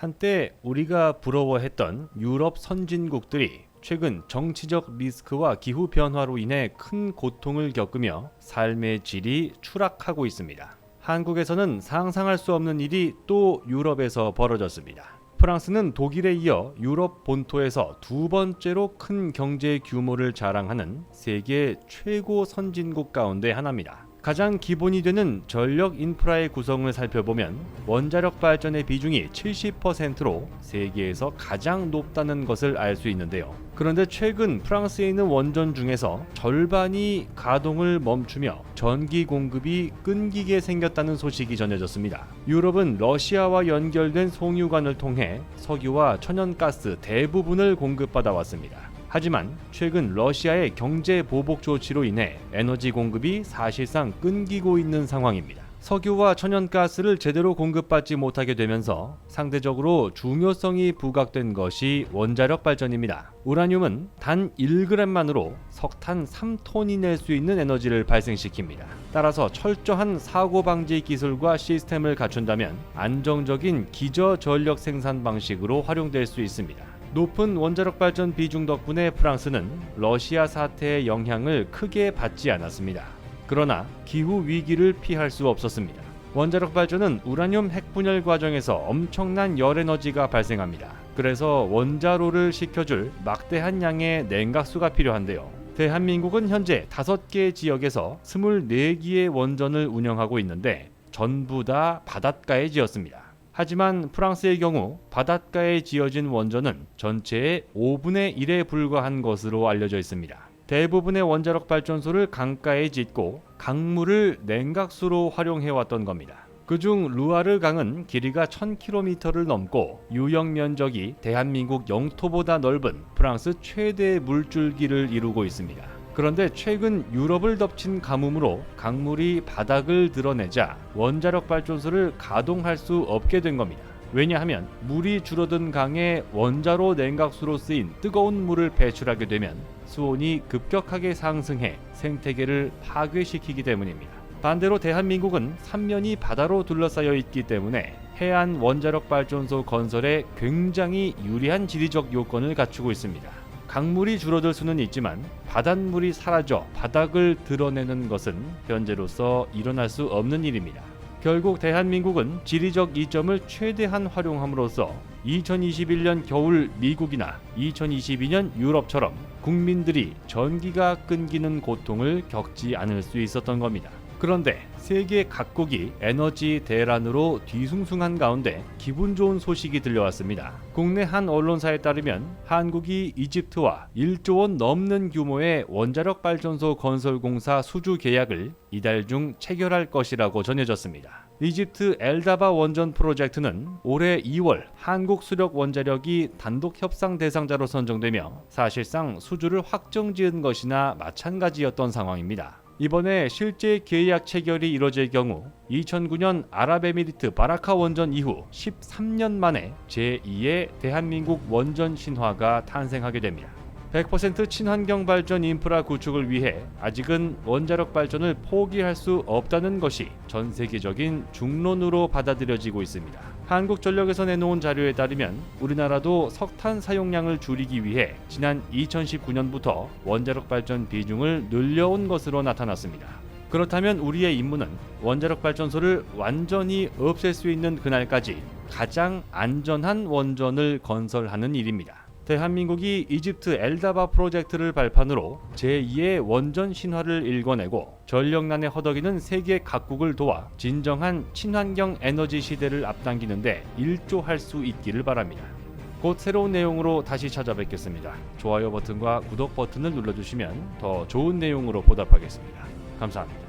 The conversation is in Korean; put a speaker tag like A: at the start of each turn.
A: 한때 우리가 부러워했던 유럽 선진국들이 최근 정치적 리스크와 기후 변화로 인해 큰 고통을 겪으며 삶의 질이 추락하고 있습니다. 한국에서는 상상할 수 없는 일이 또 유럽에서 벌어졌습니다. 프랑스는 독일에 이어 유럽 본토에서 두 번째로 큰 경제 규모를 자랑하는 세계 최고 선진국 가운데 하나입니다. 가장 기본이 되는 전력 인프라의 구성을 살펴보면 원자력 발전의 비중이 70%로 세계에서 가장 높다는 것을 알 수 있는데요. 그런데 최근 프랑스에 있는 원전 중에서 절반이 가동을 멈추며 전기 공급이 끊기게 생겼다는 소식이 전해졌습니다. 유럽은 러시아와 연결된 송유관을 통해 석유와 천연가스 대부분을 공급받아 왔습니다. 하지만 최근 러시아의 경제 보복 조치로 인해 에너지 공급이 사실상 끊기고 있는 상황입니다. 석유와 천연가스를 제대로 공급받지 못하게 되면서 상대적으로 중요성이 부각된 것이 원자력 발전입니다. 우라늄은 단 1g만으로 석탄 3톤이 낼 수 있는 에너지를 발생시킵니다. 따라서 철저한 사고 방지 기술과 시스템을 갖춘다면 안정적인 기저 전력 생산 방식으로 활용될 수 있습니다. 높은 원자력 발전 비중 덕분에 프랑스는 러시아 사태의 영향을 크게 받지 않았습니다. 그러나 기후 위기를 피할 수 없었습니다. 원자력 발전은 우라늄 핵분열 과정에서 엄청난 열에너지가 발생합니다. 그래서 원자로를 식혀줄 막대한 양의 냉각수가 필요한데요. 대한민국은 현재 5개 지역에서 24기의 원전을 운영하고 있는데 전부 다 바닷가에 지었습니다. 하지만 프랑스의 경우 바닷가에 지어진 원전은 전체의 5분의 1에 불과한 것으로 알려져 있습니다. 대부분의 원자력 발전소를 강가에 짓고 강물을 냉각수로 활용해왔던 겁니다. 그중 루아르 강은 길이가 1000km를 넘고 유역 면적이 대한민국 영토보다 넓은 프랑스 최대 물줄기를 이루고 있습니다. 그런데 최근 유럽을 덮친 가뭄으로 강물이 바닥을 드러내자 원자력 발전소를 가동할 수 없게 된 겁니다. 왜냐하면 물이 줄어든 강에 원자로 냉각수로 쓰인 뜨거운 물을 배출하게 되면 수온이 급격하게 상승해 생태계를 파괴시키기 때문입니다. 반대로 대한민국은 삼면이 바다로 둘러싸여 있기 때문에 해안 원자력 발전소 건설에 굉장히 유리한 지리적 요건을 갖추고 있습니다. 강물이 줄어들 수는 있지만 바닷물이 사라져 바닥을 드러내는 것은 현재로서 일어날 수 없는 일입니다. 결국 대한민국은 지리적 이점을 최대한 활용함으로써 2021년 겨울 미국이나 2022년 유럽처럼 국민들이 전기가 끊기는 고통을 겪지 않을 수 있었던 겁니다. 그런데 세계 각국이 에너지 대란으로 뒤숭숭한 가운데 기분 좋은 소식이 들려왔습니다. 국내 한 언론사에 따르면 한국이 이집트와 1조 원 넘는 규모의 원자력 발전소 건설 공사 수주 계약을 이달 중 체결할 것이라고 전해졌습니다. 이집트 엘다바 원전 프로젝트는 올해 2월 한국 수력 원자력이 단독 협상 대상자로 선정되며 사실상 수주를 확정지은 것이나 마찬가지였던 상황입니다. 이번에 실제 계약 체결이 이뤄질 경우 2009년 아랍에미리트 바라카 원전 이후 13년 만에 제2의 대한민국 원전 신화가 탄생하게 됩니다. 100% 친환경 발전 인프라 구축을 위해 아직은 원자력 발전을 포기할 수 없다는 것이 전 세계적인 중론으로 받아들여지고 있습니다. 한국전력에서 내놓은 자료에 따르면 우리나라도 석탄 사용량을 줄이기 위해 지난 2019년부터 원자력 발전 비중을 늘려온 것으로 나타났습니다. 그렇다면 우리의 임무는 원자력 발전소를 완전히 없앨 수 있는 그날까지 가장 안전한 원전을 건설하는 일입니다. 대한민국이 이집트 엘다바 프로젝트를 발판으로 제2의 원전 신화를 일궈내고 전력난에 허덕이는 세계 각국을 도와 진정한 친환경 에너지 시대를 앞당기는데 일조할 수 있기를 바랍니다. 곧 새로운 내용으로 다시 찾아뵙겠습니다. 좋아요 버튼과 구독 버튼을 눌러주시면 더 좋은 내용으로 보답하겠습니다. 감사합니다.